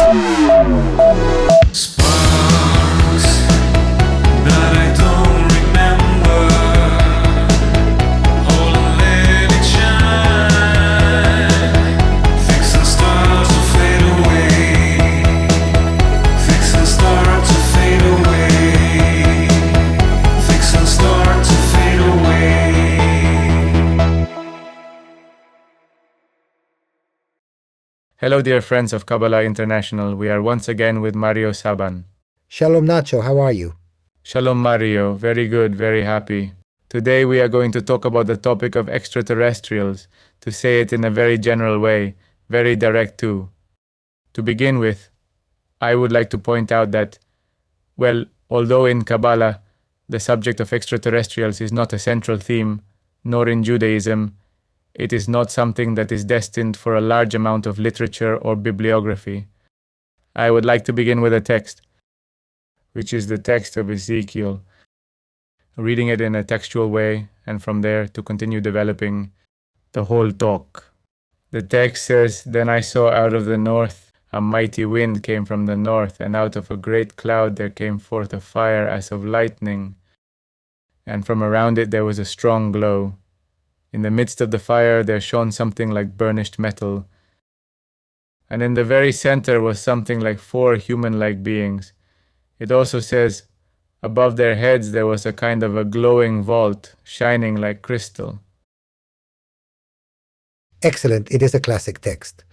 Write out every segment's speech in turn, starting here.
that I don't remember. Hold and let it shine. Fixing stars to fade away. Fixing stars to fade away. Fixing stars to fade away. Hello dear friends of Kabbalah International, we are once again with Mario Sabán. Shalom Nacho, how are you? Shalom Mario, very good, very happy. Today we are going to talk about the topic of extraterrestrials, to say it in a very general way, very direct too. To begin with, I would like to point out that, well, although in Kabbalah the subject of extraterrestrials is not a central theme, nor in Judaism, it is not something that is destined for a large amount of literature or bibliography. I would like to begin with a text, which is the text of Ezekiel, reading it in a textual way, and from there to continue developing the whole talk. The text says, "Then I saw out of the north a mighty wind came from the north, and out of a great cloud there came forth a fire as of lightning, and from around it there was a strong glow. In the midst of the fire there shone something like burnished metal, and in the very center was something like 4 human-like beings. It also says, above their heads there was a kind of a glowing vault, shining like crystal." Excellent, it is a classic text.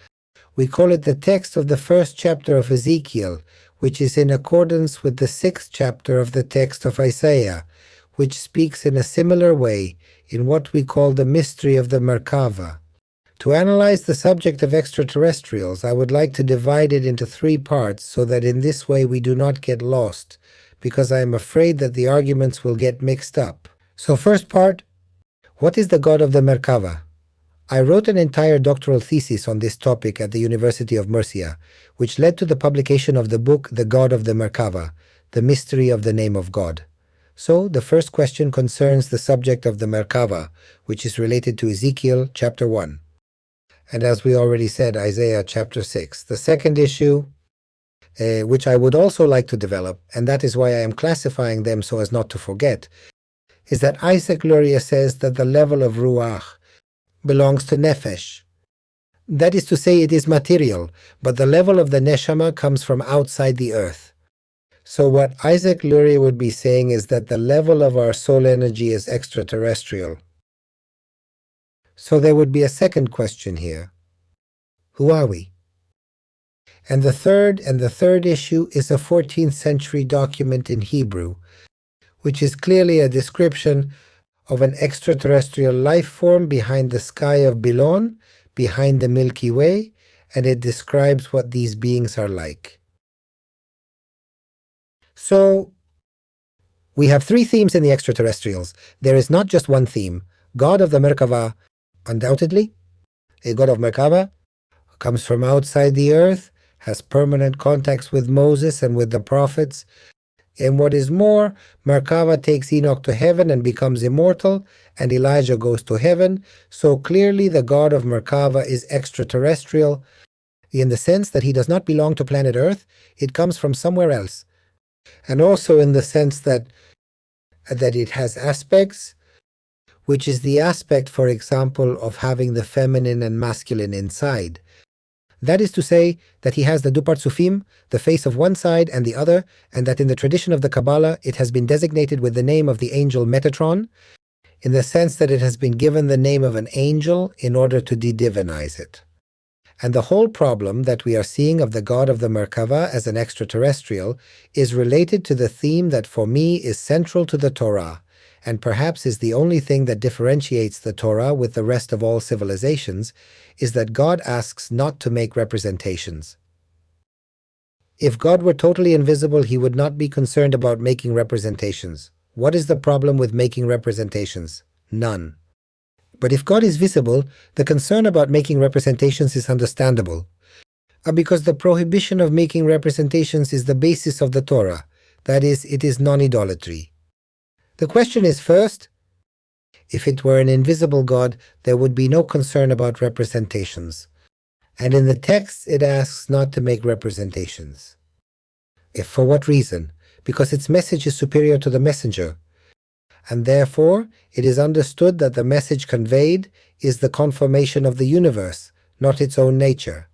We call it the text of the first chapter of Ezekiel, which is in accordance with the 6th chapter of the text of Isaiah, which speaks in a similar way in what we call the mystery of the Merkabah. To analyze the subject of extraterrestrials, I would like to divide it into 3 parts so that in this way we do not get lost, because I am afraid that the arguments will get mixed up. So first part, what is the God of the Merkabah? I wrote an entire doctoral thesis on this topic at the University of Murcia, which led to the publication of the book The God of the Merkabah, The Mystery of the Name of God. So, the first question concerns the subject of the Merkabah, which is related to Ezekiel chapter 1. And as we already said, Isaiah chapter 6. The second issue, which I would also like to develop, and that is why I am classifying them so as not to forget, is that Isaac Luria says that the level of Ruach belongs to Nefesh. That is to say, it is material, but the level of the Neshama comes from outside the earth. So what Isaac Luria would be saying is that the level of our soul energy is extraterrestrial. So there would be a second question here. Who are we? And the third issue is a 14th century document in Hebrew, which is clearly a description of an extraterrestrial life form behind the sky of Bilon, behind the Milky Way, and it describes what these beings are like. So, we have 3 themes in the extraterrestrials. There is not just one theme. God of the Merkabah, undoubtedly. A God of Merkabah comes from outside the earth, has permanent contacts with Moses and with the prophets. And what is more, Merkabah takes Enoch to heaven and becomes immortal, and Elijah goes to heaven. So clearly the God of Merkabah is extraterrestrial in the sense that he does not belong to planet Earth. It comes from somewhere else. And also in the sense that it has aspects, which is the aspect, for example, of having the feminine and masculine inside. That is to say that he has the Dupartsufim, the face of one side and the other, and that in the tradition of the Kabbalah it has been designated with the name of the angel Metatron, in the sense that it has been given the name of an angel in order to de-divinize it. And the whole problem that we are seeing of the God of the Merkabah as an extraterrestrial is related to the theme that for me is central to the Torah, and perhaps is the only thing that differentiates the Torah with the rest of all civilizations, is that God asks not to make representations. If God were totally invisible, he would not be concerned about making representations. What is the problem with making representations? None. But if God is visible, the concern about making representations is understandable, because the prohibition of making representations is the basis of the Torah, that is, it is non-idolatry. The question is first, if it were an invisible God, there would be no concern about representations. And in the text it asks not to make representations. If for what reason? Because its message is superior to the messenger, and therefore it is understood that the message conveyed is the conformation of the universe, not its own nature.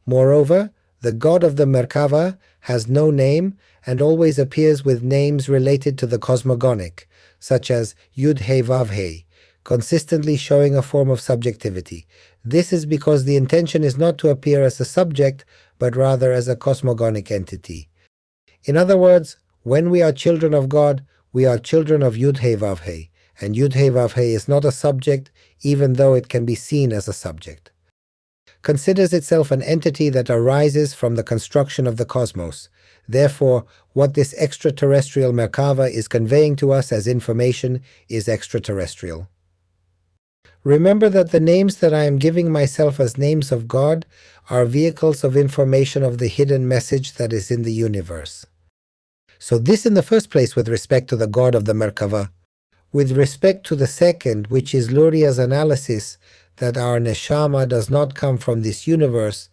Moreover, the god of the Merkabah has no name and always appears with names related to the cosmogonic, such as Yud-He-Vav-He, consistently showing a form of subjectivity. This is because the intention is not to appear as a subject, but rather as a cosmogonic entity. In other words, when we are children of God, we are children of Yud-He-Vav-He, and Yud-He-Vav-He is not a subject, even though it can be seen as a subject. Considers itself an entity that arises from the construction of the cosmos. Therefore, what this extraterrestrial Merkabah is conveying to us as information is extraterrestrial. Remember that the names that I am giving myself as names of God are vehicles of information of the hidden message that is in the universe. So this in the first place with respect to the God of the Merkabah. With respect to the second, which is Luria's analysis that our neshama does not come from this universe,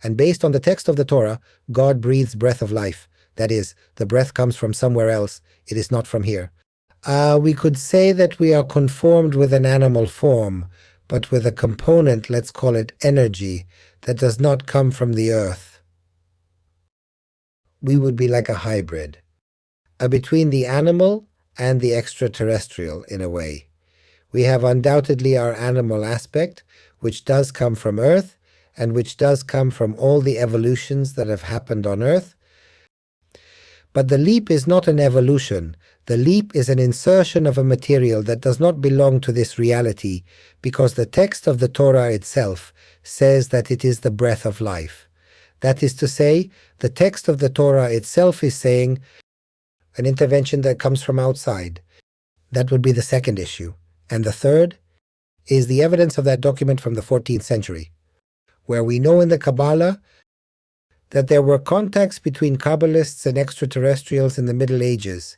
and based on the text of the Torah, God breathes breath of life. That is, the breath comes from somewhere else, it is not from here. We could say that we are conformed with an animal form, but with a component, let's call it energy, that does not come from the earth. We would be like a hybrid, between the animal and the extraterrestrial in a way. We have undoubtedly our animal aspect, which does come from Earth, and which does come from all the evolutions that have happened on Earth. But the leap is not an evolution. The leap is an insertion of a material that does not belong to this reality, because the text of the Torah itself says that it is the breath of life. That is to say, the text of the Torah itself is saying an intervention that comes from outside. That would be the second issue. And the third is the evidence of that document from the 14th century, where we know in the Kabbalah that there were contacts between Kabbalists and extraterrestrials in the Middle Ages,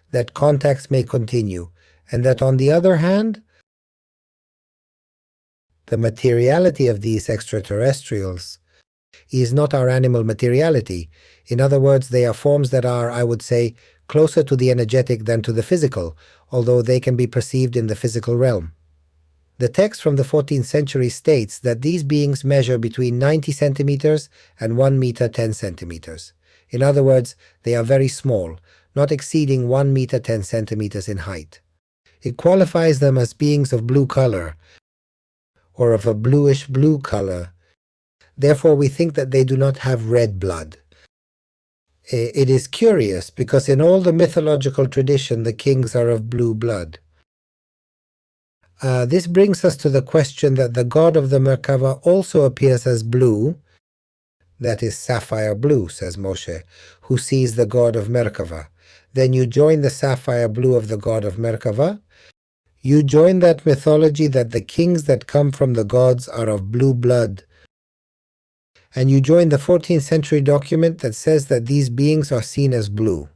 that contacts may continue, and that on the other hand, the materiality of these extraterrestrials is not our animal materiality. In other words, they are forms that are, I would say, closer to the energetic than to the physical, although they can be perceived in the physical realm. The text from the 14th century states that these beings measure between 90 centimeters and 1 meter 10 centimeters. In other words, they are very small, not exceeding 1 meter 10 centimeters in height. It qualifies them as beings of blue color, or of a bluish blue color. Therefore, we think that they do not have red blood. It is curious because in all the mythological tradition, the kings are of blue blood. This brings us to the question that the god of the Merkabah also appears as blue, that is sapphire blue, says Moshe, who sees the god of Merkabah. Then you join the sapphire blue of the god of Merkabah. You join that mythology that the kings that come from the gods are of blue blood. And you join the 14th century document that says that these beings are seen as blue.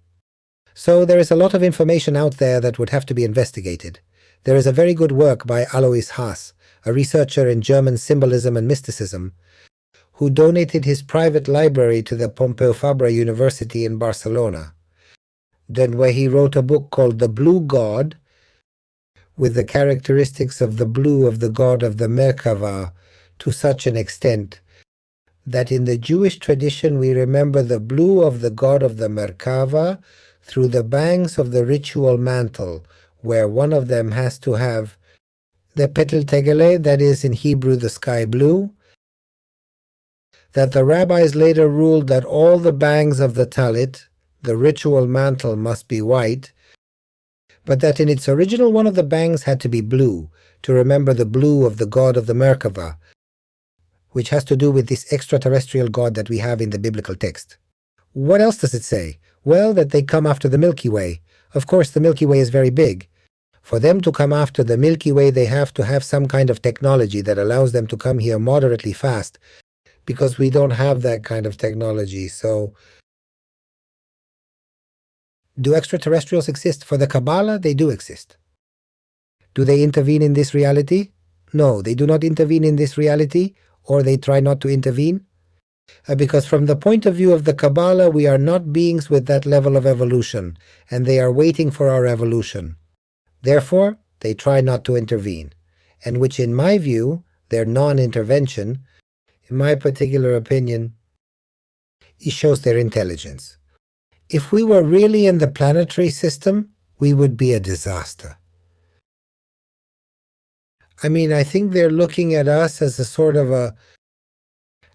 So there is a lot of information out there that would have to be investigated. There is a very good work by Alois Haas, a researcher in German symbolism and mysticism, who donated his private library to the Pompeu Fabra University in Barcelona. Then where he wrote a book called The Blue God, with the characteristics of the blue of the god of the Merkabah to such an extent that in the Jewish tradition we remember the blue of the god of the Merkabah through the bangs of the ritual mantle, where one of them has to have the petal tegele, that is in Hebrew the sky blue, that the rabbis later ruled that all the bangs of the talit, the ritual mantle, must be white, but that in its original one of the bangs had to be blue, to remember the blue of the god of the Merkabah, which has to do with this extraterrestrial god that we have in the biblical text. What else does it say? Well, that they come after the Milky Way. Of course, the Milky Way is very big. For them to come after the Milky Way, they have to have some kind of technology that allows them to come here moderately fast, because we don't have that kind of technology. So, do extraterrestrials exist? For the Kabbalah, they do exist. Do they intervene in this reality? No, they do not intervene in this reality. or they try not to intervene? Because from the point of view of the Kabbalah, we are not beings with that level of evolution, and they are waiting for our evolution. Therefore, they try not to intervene, and which in my view, their non-intervention, in my particular opinion, it shows their intelligence. If we were really in the planetary system, we would be a disaster. I think they're looking at us as a sort of a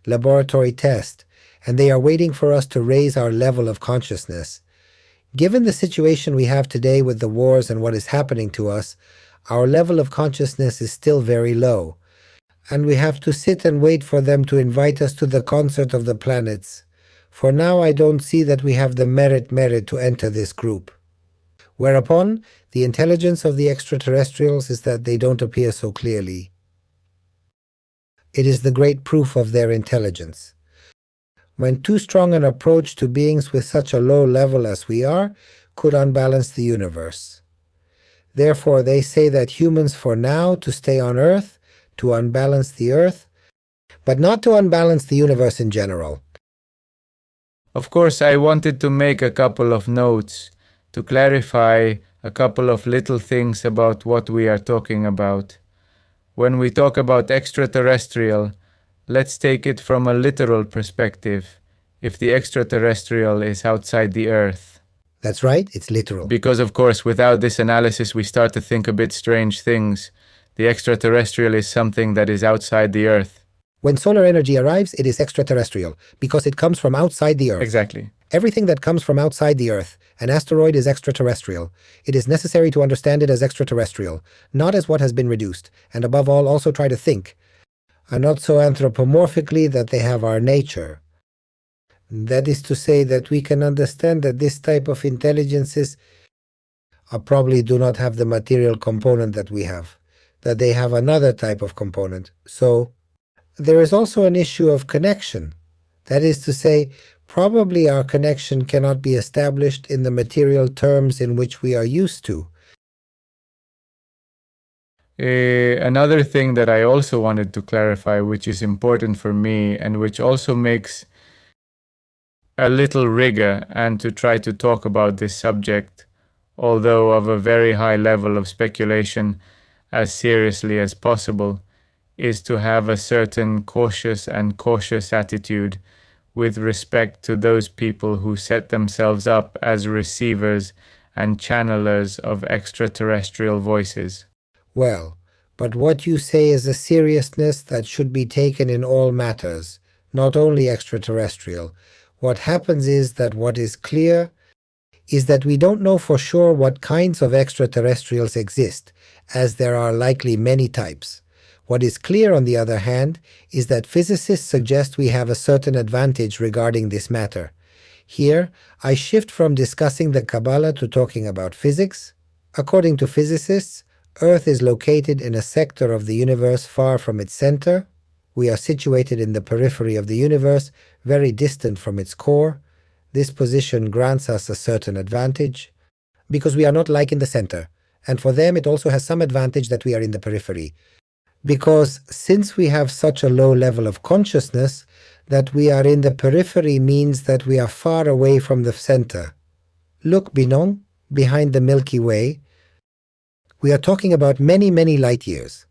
laboratory test, and they are waiting for us to raise our level of consciousness. Given the situation we have today with the wars and what is happening to us, our level of consciousness is still very low, and we have to sit and wait for them to invite us to the concert of the planets. For now, I don't see that we have the merit to enter this group. Whereupon, the intelligence of the extraterrestrials is that they don't appear so clearly. It is the great proof of their intelligence. When too strong an approach to beings with such a low level as we are could unbalance the universe. Therefore, they say that humans for now to stay on Earth, to unbalance the Earth, but not to unbalance the universe in general. Of course, I wanted to make a couple of notes to clarify a couple of little things about what we are talking about. When we talk about extraterrestrial, let's take it from a literal perspective, if the extraterrestrial is outside the Earth. That's right, it's literal. Because, of course, without this analysis, we start to think a bit strange things. The extraterrestrial is something that is outside the Earth. When solar energy arrives, it is extraterrestrial, because it comes from outside the Earth. Exactly. Everything that comes from outside the Earth, an asteroid, is extraterrestrial. It is necessary to understand it as extraterrestrial, not as what has been reduced, and above all also try to think, and not so anthropomorphically that they have our nature. That is to say that we can understand that this type of intelligences probably do not have the material component that we have, that they have another type of component. So, there is also an issue of connection. That is to say, probably our connection cannot be established in the material terms in which we are used to. Another thing that I also wanted to clarify, which is important for me and which also makes a little rigor and to try to talk about this subject, although of a very high level of speculation, as seriously as possible, is to have a certain cautious attitude with respect to those people who set themselves up as receivers and channelers of extraterrestrial voices. Well, but what you say is a seriousness that should be taken in all matters, not only extraterrestrial. What happens is that what is clear is that we don't know for sure what kinds of extraterrestrials exist, as there are likely many types. What is clear, on the other hand, is that physicists suggest we have a certain advantage regarding this matter. Here, I shift from discussing the Kabbalah to talking about physics. According to physicists, Earth is located in a sector of the universe far from its center. We are situated in the periphery of the universe, very distant from its core. This position grants us a certain advantage, because we are not like in the center, and for them it also has some advantage that we are in the periphery. Because since we have such a low level of consciousness, that we are in the periphery means that we are far away from the center. Look, Binon, behind the Milky Way. We are talking about many, many light years.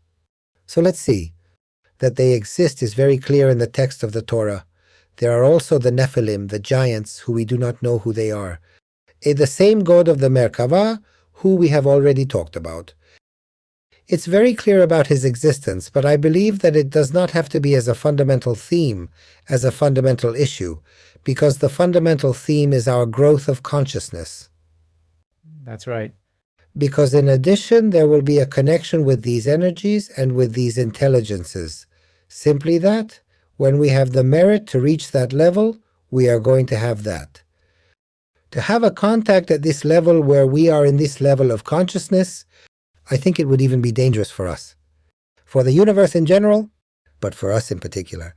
So let's see. That they exist is very clear in the text of the Torah. There are also the Nephilim, the giants, who we do not know who they are. The same god of the Merkabah, who we have already talked about. It's very clear about his existence, but I believe that it does not have to be as a fundamental theme, as a fundamental issue, because the fundamental theme is our growth of consciousness. That's right. Because in addition, there will be a connection with these energies and with these intelligences. Simply that, when we have the merit to reach that level, we are going to have that. To have a contact at this level where we are in this level of consciousness, I think it would even be dangerous for us. For the universe in general, but for us in particular.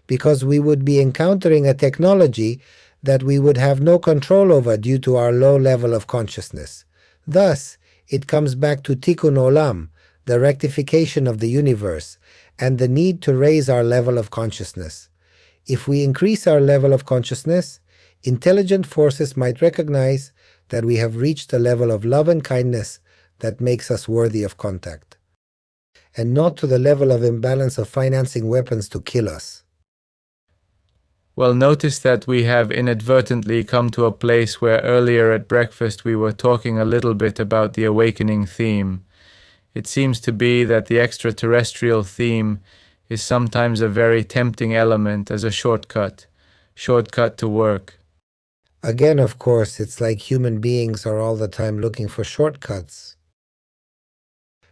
Because we would be encountering a technology that we would have no control over due to our low level of consciousness. Thus, it comes back to Tikkun Olam, the rectification of the universe, and the need to raise our level of consciousness. If we increase our level of consciousness, intelligent forces might recognize that we have reached a level of love and kindness that makes us worthy of contact, and not to the level of imbalance of financing weapons to kill us. Well, notice that we have inadvertently come to a place where earlier at breakfast we were talking a little bit about the awakening theme. It seems to be that the extraterrestrial theme is sometimes a very tempting element as a shortcut to work. Again, of course, it's like human beings are all the time looking for shortcuts.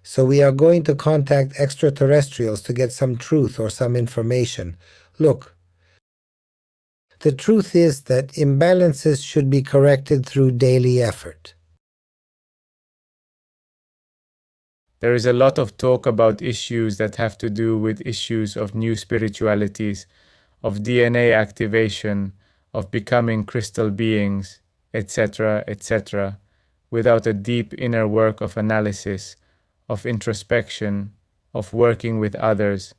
So we are going to contact extraterrestrials to get some truth or some information. Look, the truth is that imbalances should be corrected through daily effort. There is a lot of talk about issues that have to do with issues of new spiritualities, of DNA activation, of becoming crystal beings, etc., etc., without a deep inner work of analysis, of introspection, of working with others,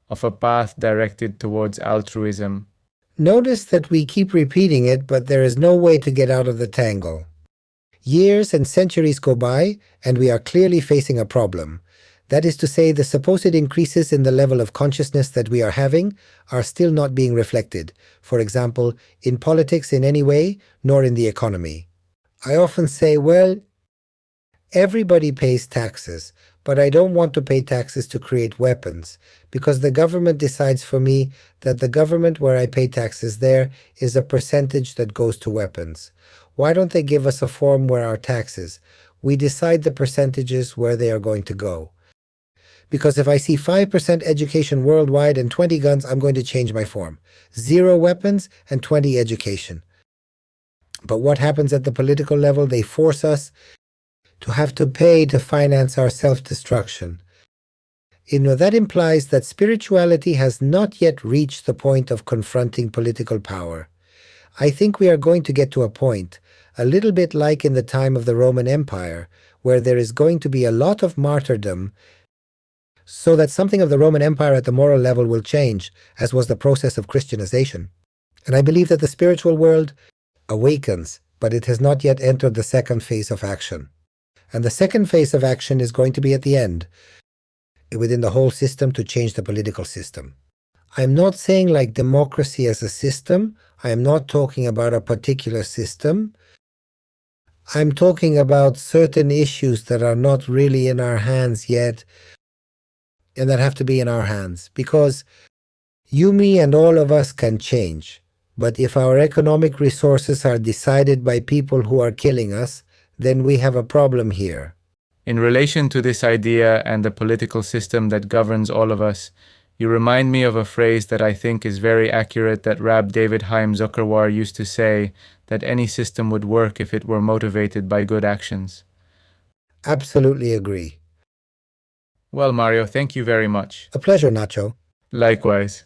of a path directed towards altruism. Notice that we keep repeating it, but there is no way to get out of the tangle. Years and centuries go by, and we are clearly facing a problem. That is to say, the supposed increases in the level of consciousness that we are having are still not being reflected, for example, in politics in any way, nor in the economy. I often say, well, everybody pays taxes, but I don't want to pay taxes to create weapons, because the government decides for me that the government where I pay taxes there is a percentage that goes to weapons. Why don't they give us a form where our taxes, we decide the percentages where they are going to go? Because if I see 5% education worldwide and 20 guns, I'm going to change my form. 0 weapons and 20 education. But what happens at the political level? They force us to have to pay to finance our self-destruction. That implies that spirituality has not yet reached the point of confronting political power. I think we are going to get to a point, a little bit like in the time of the Roman Empire, where there is going to be a lot of martyrdom, so that something of the Roman Empire at the moral level will change, as was the process of Christianization. And I believe that the spiritual world awakens, but it has not yet entered the second phase of action. And the second phase of action is going to be at the end, within the whole system, to change the political system. I am not saying like democracy as a system. I am not talking about a particular system. I'm talking about certain issues that are not really in our hands yet, and that have to be in our hands, because you, me, and all of us can change. But if our economic resources are decided by people who are killing us, then we have a problem here. In relation to this idea and the political system that governs all of us, you remind me of a phrase that I think is very accurate that Rab David Haim Zuckerwar used to say, that any system would work if it were motivated by good actions. Absolutely agree. Well, Mario, thank you very much. A pleasure, Nacho. Likewise.